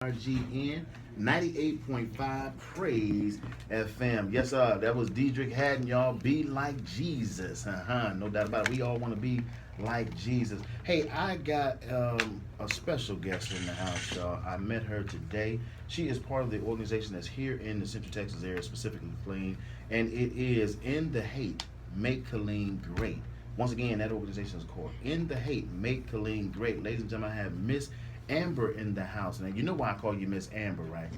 KRGN 98.5 Praise FM. Yes, sir. That was Diedrich Haddon, y'all. Be like Jesus. No doubt about it. We all want to be like Jesus. Hey, I got a special guest in the house, y'all. I met her today. She is part of the organization that's here in the Central Texas area, specifically Killeen, and it is In the Hate, Make Killeen Great. Once again, that organization is called In the Hate, Make Killeen Great. Ladies and gentlemen, I have Miss Amber in the house. Now, you know why I call you Miss Amber, right?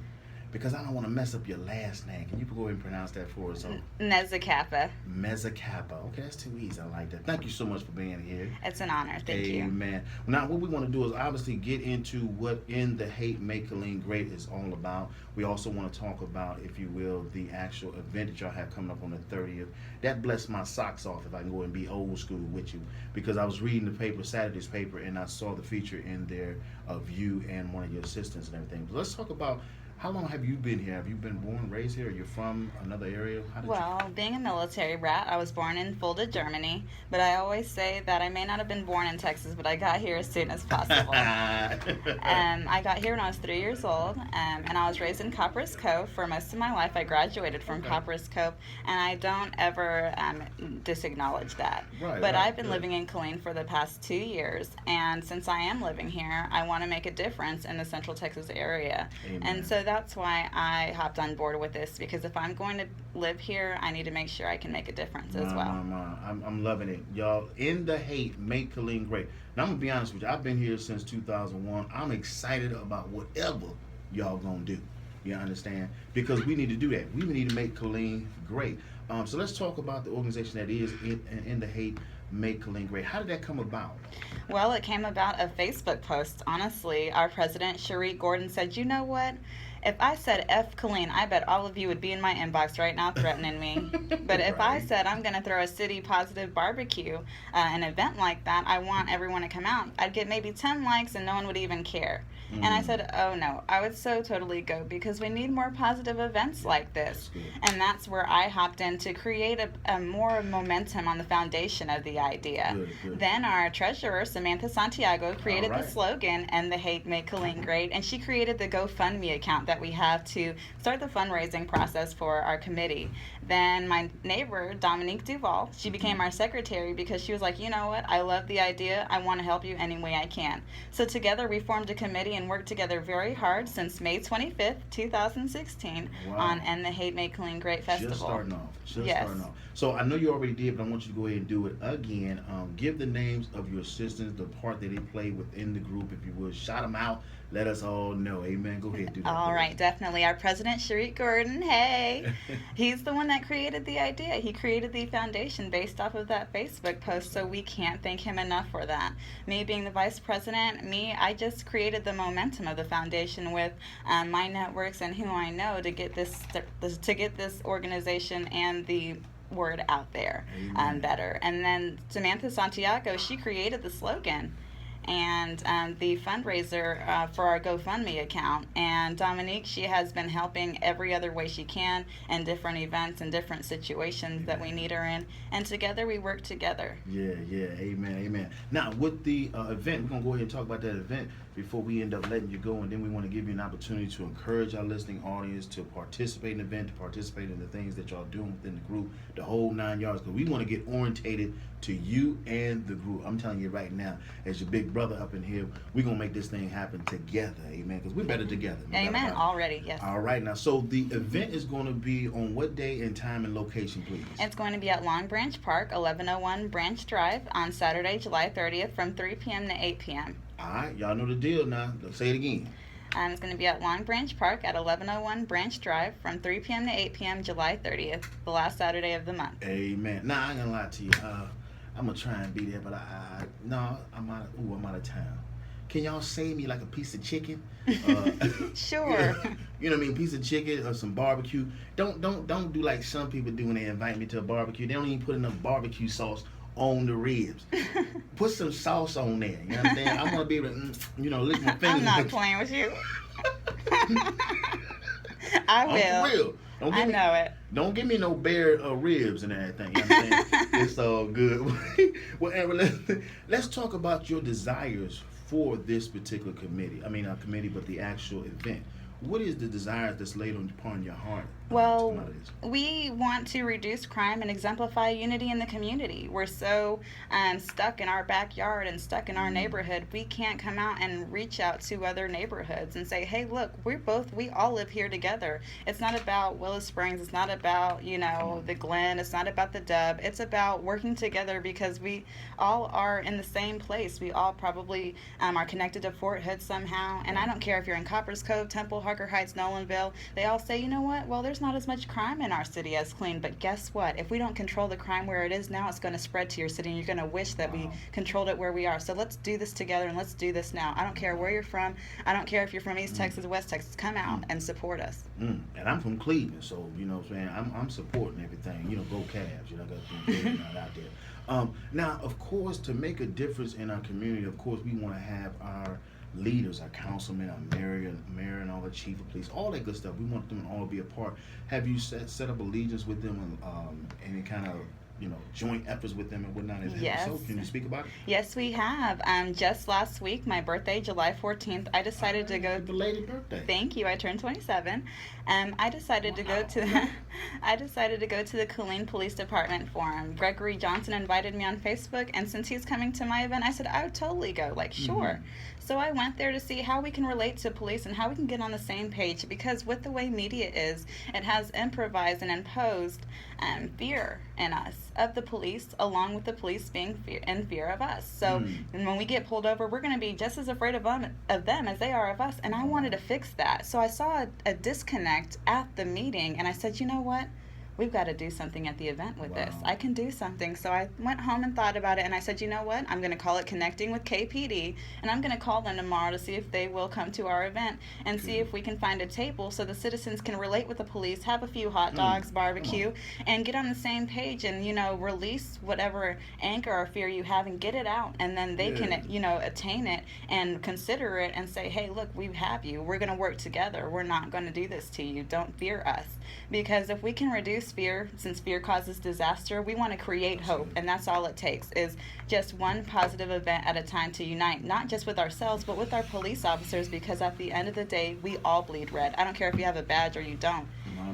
Because I don't want to mess up your last name. Can you go ahead and pronounce that for us? Mezzacappa. Mezzacappa. Okay, that's too easy. I like that. Thank you so much for being here. It's an honor. Thank you. Amen. Now, what we want to do is obviously get into what In the Hate Make Killeen Great is all about. We also want to talk about, if you will, the actual event that y'all have coming up on the 30th. That blessed my socks off, if I can go and be old school with you, because I was reading the paper, Saturday's paper, and I saw the feature in there of you and one of your assistants and everything. But let's talk about, how long have you been here? Have you been born, raised here? Are you from another area? Being a military brat, I was born in Fulda, Germany, but I always say that I may not have been born in Texas, but I got here as soon as possible. I got here when I was 3 years old, and I was raised in Copperas Cove for most of my life. I graduated from Copperas Cove, and I don't ever disacknowledge that. But I've been living in Killeen for the past 2 years, and since I am living here, I want to make a difference in the Central Texas area. Amen. And so that's why I hopped on board with this, because if I'm going to live here, I need to make sure I can make a difference as well. I'm loving it. Y'all, In the Hate, Make Killeen Great. Now, I'm going to be honest with you. I've been here since 2001. I'm excited about whatever y'all going to do. You understand? Because we need to do that. We need to make Killeen great. So let's talk about the organization that is In the Hate, Make Killeen Great. How did that come about? Well, it came about a Facebook post. Honestly, our president, Sheree Gordon, said, you know what? If I said F Killeen, I bet all of you would be in my inbox right now threatening me. But if I said I'm going to throw a city positive barbecue, an event like that, I want everyone to come out, I'd get maybe 10 likes and no one would even care. And I said, oh no, I would so totally go, because we need more positive events like this. And that's where I hopped in to create a more momentum on the foundation of the idea. Good. Then our treasurer, Samantha Santiago, created the slogan, "And the Hate Make Killeen Great," and she created the GoFundMe account that we have to start the fundraising process for our committee. Then my neighbor, Dominique Duval, she became our secretary, because she was like, you know what, I love the idea, I want to help you any way I can. So together we formed a committee and worked together very hard since May 25th, 2016 on And the Hate Make Killeen Great Festival. Just starting off. So I know you already did, but I want you to go ahead and do it again. Give the names of your assistants, the part that they play within the group, if you would. Shout them out. Let us all know. Amen. Go ahead and do that. All right, definitely. Our president, Sheree Gordon, hey. He's the one that created the idea. He created the foundation based off of that Facebook post, so we can't thank him enough for that. Me being the vice president, I just created the momentum of the foundation with my networks and who I know to get this organization and the word out there better. And then Samantha Santiago, she created the slogan and the fundraiser for our GoFundMe account. And Dominique, she has been helping every other way she can in different events and different situations that we need her in. And together we work together. Yeah, amen. Now, with the event, we're going to go ahead and talk about that event before we end up letting you go. And then we want to give you an opportunity to encourage our listening audience to participate in the event, to participate in the things that y'all doing within the group, the whole 9 yards, because we want to get orientated to you and the group. I'm telling you right now, as your big brother up in here, we're going to make this thing happen together, amen, because we're better together. Amen, already, yes. All right, now, so the event is going to be on what day and time and location, please? It's going to be at Long Branch Park, 1101 Branch Drive, on Saturday, July 30th, from 3 p.m. to 8 p.m. All right, y'all know the deal now. Let's say it again. It's going to be at Long Branch Park at 1101 Branch Drive from 3 p.m. to 8 p.m. July 30th, the last Saturday of the month. Amen. Now, I ain't going to lie to you. I'm going to try and be there, but I'm out of town. Can y'all save me like a piece of chicken? Sure. You know what I mean? Piece of chicken or some barbecue. Don't do like some people do when they invite me to a barbecue. They don't even put enough barbecue sauce on the ribs. Put some sauce on there. You know what I'm saying? I want to be able to, lick my fingers. I'm not playing with you. I will. I'm for real. I know it. Don't give me no bare ribs and everything. You know what I'm saying? It's all good. Well, Amber, let's talk about your desires for this particular committee? I mean, not committee, but the actual event. What is the desire that's laid upon your heart? To Well, come out of this? we want to reduce crime and exemplify unity in the community. We're so stuck in our backyard and stuck in our neighborhood. We can't come out and reach out to other neighborhoods and say, hey, look, we all live here together. It's not about Willow Springs. It's not about, the Glen. It's not about the Dub. It's about working together because we all are in the same place. We all probably are connected to Fort Hood somehow. And I don't care if you're in Coppers Cove, Temple, Harker Heights, Nolanville. They all say, you know what? Well, there's not as much crime in our city as Killeen, but guess what? If we don't control the crime where it is now, it's going to spread to your city, and you're going to wish that we controlled it where we are. So let's do this together, and let's do this now. I don't care where you're from. I don't care if you're from East Texas, West Texas. Come out and support us. And I'm from Cleveland, so you know what I'm saying, I'm supporting everything. Go Cavs. Got some not out there. Now, of course, to make a difference in our community, of course, we want to have our leaders, our councilmen, our mayor and all the chief of police, all that good stuff. We want them to all be a part. Have you set up allegiance with them, any kind of joint efforts with them and whatnot? Yes. So can you speak about it? Yes, we have. Just last week, my birthday, July 14th, I decided to go. Belated birthday. Thank you. I turned 27. I decided to go to. I decided to go to the Killeen Police Department Forum. Gregory Johnson invited me on Facebook, and since he's coming to my event, I said I would totally go. Sure. So I went there to see how we can relate to police and how we can get on the same page, because with the way media is, it has improvised and imposed fear in us of the police, along with the police being in fear of us. So when we get pulled over, we're going to be just as afraid of them as they are of us. And I wanted to fix that. So I saw a disconnect at the meeting, and I said, you know what? We've got to do something at the event with this. I can do something. So I went home and thought about it, and I said, you know what? I'm going to call it Connecting with KPD, and I'm going to call them tomorrow to see if they will come to our event and see if we can find a table so the citizens can relate with the police, have a few hot dogs, barbecue, and get on the same page and, release whatever anger or fear you have and get it out. And then they can, attain it and consider it and say, hey, look, we have you. We're going to work together. We're not going to do this to you. Don't fear us. Because if we can reduce fear, since fear causes disaster, we want to create hope, and that's all it takes, is just one positive event at a time to unite, not just with ourselves, but with our police officers, because at the end of the day, we all bleed red. I don't care if you have a badge or you don't.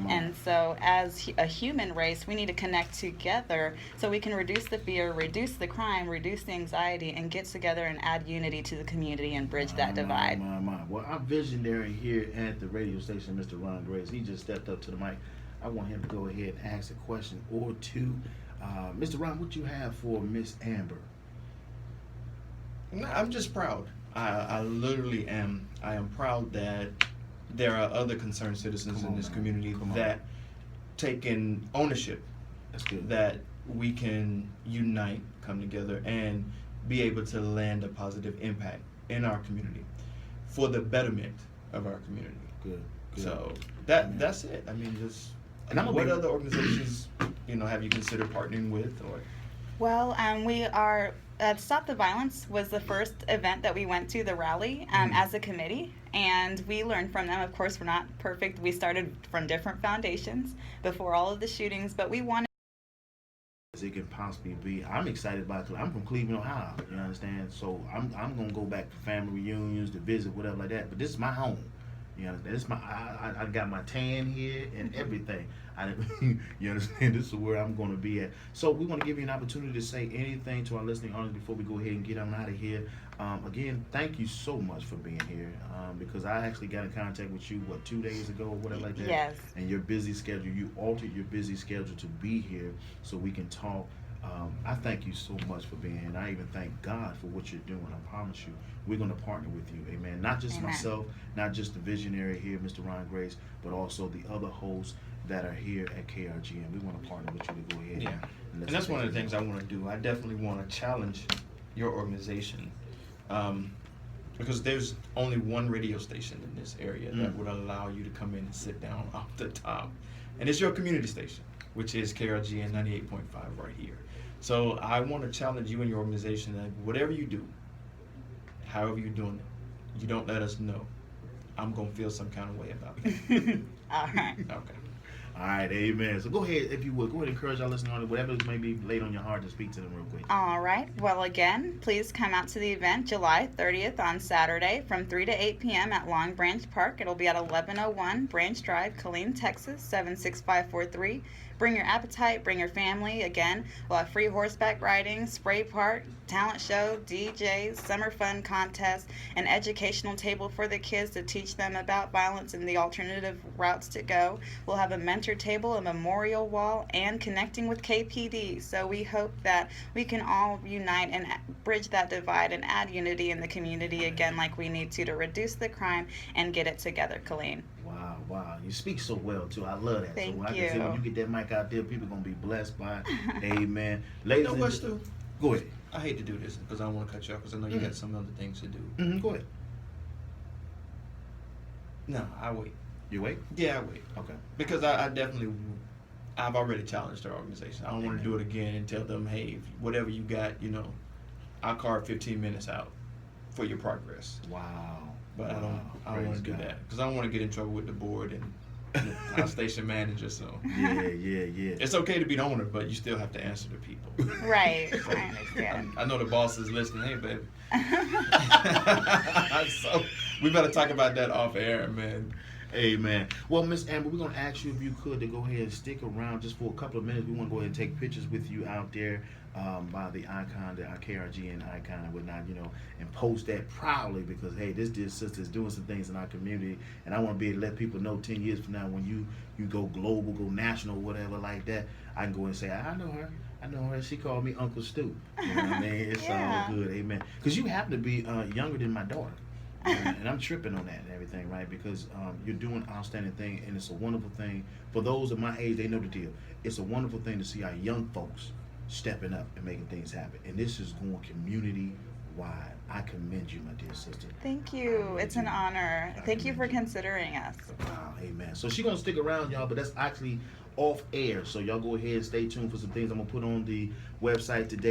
And so as a human race, we need to connect together so we can reduce the fear, reduce the crime, reduce the anxiety, and get together and add unity to the community and bridge that divide. Well, our visionary here at the radio station, Mr. Ron Grace, he just stepped up to the mic. I want him to go ahead and ask a question or two. Mr. Ron, what you have for Miss Amber? I'm just proud. I literally am. I am proud that there are other concerned citizens in this community that taking ownership. That's good. That we can unite, come together, and be able to land a positive impact in our community for the betterment of our community. Good. So that's it. I mean, just. And what other organizations, have you considered partnering with, or? Well, we are. Stop the Violence was the first event that we went to, the rally, as a committee, and we learned from them. Of course, we're not perfect. We started from different foundations before all of the shootings, but we wanted. As it can possibly be. I'm excited about it. I'm from Cleveland, Ohio. You understand? So I'm gonna go back to family reunions, to visit, whatever like that. But this is my home. You understand? This is I got my tan here and everything. You understand? This is where I'm going to be at. So we want to give you an opportunity to say anything to our listening audience before we go ahead and get on out of here. Again, thank you so much for being here, because I actually got in contact with you, 2 days ago or whatever like that? Yes. And your busy schedule, you altered your busy schedule to be here so we can talk. I thank you so much for being here, and I even thank God for what you're doing. I promise you, we're going to partner with you, amen. Not just myself, not just the visionary here, Mr. Ron Grace, but also the other hosts that are here at KRGN. We want to partner with you to go ahead. Yeah, and that's one of the things I want to do. I definitely want to challenge your organization, because there's only one radio station in this area that would allow you to come in and sit down off the top, and it's your community station, which is KRGN 98.5 right here. So I want to challenge you and your organization that whatever you do, however you're doing it, you don't let us know. I'm going to feel some kind of way about it. All right. Okay. All right, amen. So go ahead, if you would, go ahead and encourage our listeners on it, whatever may be laid on your heart, to speak to them real quick. All right. Well, again, please come out to the event July 30th on Saturday from 3 to 8 p.m. at Long Branch Park. It'll be at 1101 Branch Drive, Killeen, Texas, 76543. Bring your appetite, bring your family. Again, we'll have free horseback riding, spray park, talent show, DJs, summer fun contest, an educational table for the kids to teach them about violence and the alternative routes to go. We'll have a mentor table, a memorial wall, and connecting with KPD. So we hope that we can all unite and bridge that divide and add unity in the community again, like we need to reduce the crime and get it together, Killeen. Wow. You speak so well, too. I love that. Thank so I you. can say when you get that mic out there, people going to be blessed by it. Amen. Ladies, You know what, Stu? Go ahead. I hate to do this because I don't want to cut you off because I know you got some other things to do. Go ahead. No, I wait. You wait? Yeah, I wait. Okay. Because I've already challenged their organization. I don't want to do it again and tell them, hey, whatever you got, I'll carve 15 minutes out for your progress. Wow. But I don't want to do that because I don't want to get in trouble with the board and our station manager. So Yeah. it's okay to be the owner, but you still have to answer to people. Right. I understand. I know the boss is listening. Hey, baby. So we better talk about that off air, man. Amen. Well, Miss Amber, we're going to ask you if you could to go ahead and stick around just for a couple of minutes. We want to go ahead and take pictures with you out there by the icon, the KRGN icon and whatnot, and post that proudly because, hey, this dear sister is doing some things in our community, and I want to be able to let people know 10 years from now when you go global, go national, whatever like that, I can go and say, I know her. She called me Uncle Stu. You know what I mean? It's Yeah. all good. Amen. Because you happen to be younger than my daughter. And I'm tripping on that and everything, right? Because you're doing an outstanding thing, and it's a wonderful thing. For those of my age, they know the deal. It's a wonderful thing to see our young folks stepping up and making things happen. And this is going community-wide. I commend you, my dear sister. Thank you. It's an honor. Thank you for considering us. Wow, amen. So she's going to stick around, y'all, but that's actually off air. So y'all go ahead and stay tuned for some things I'm going to put on the website today.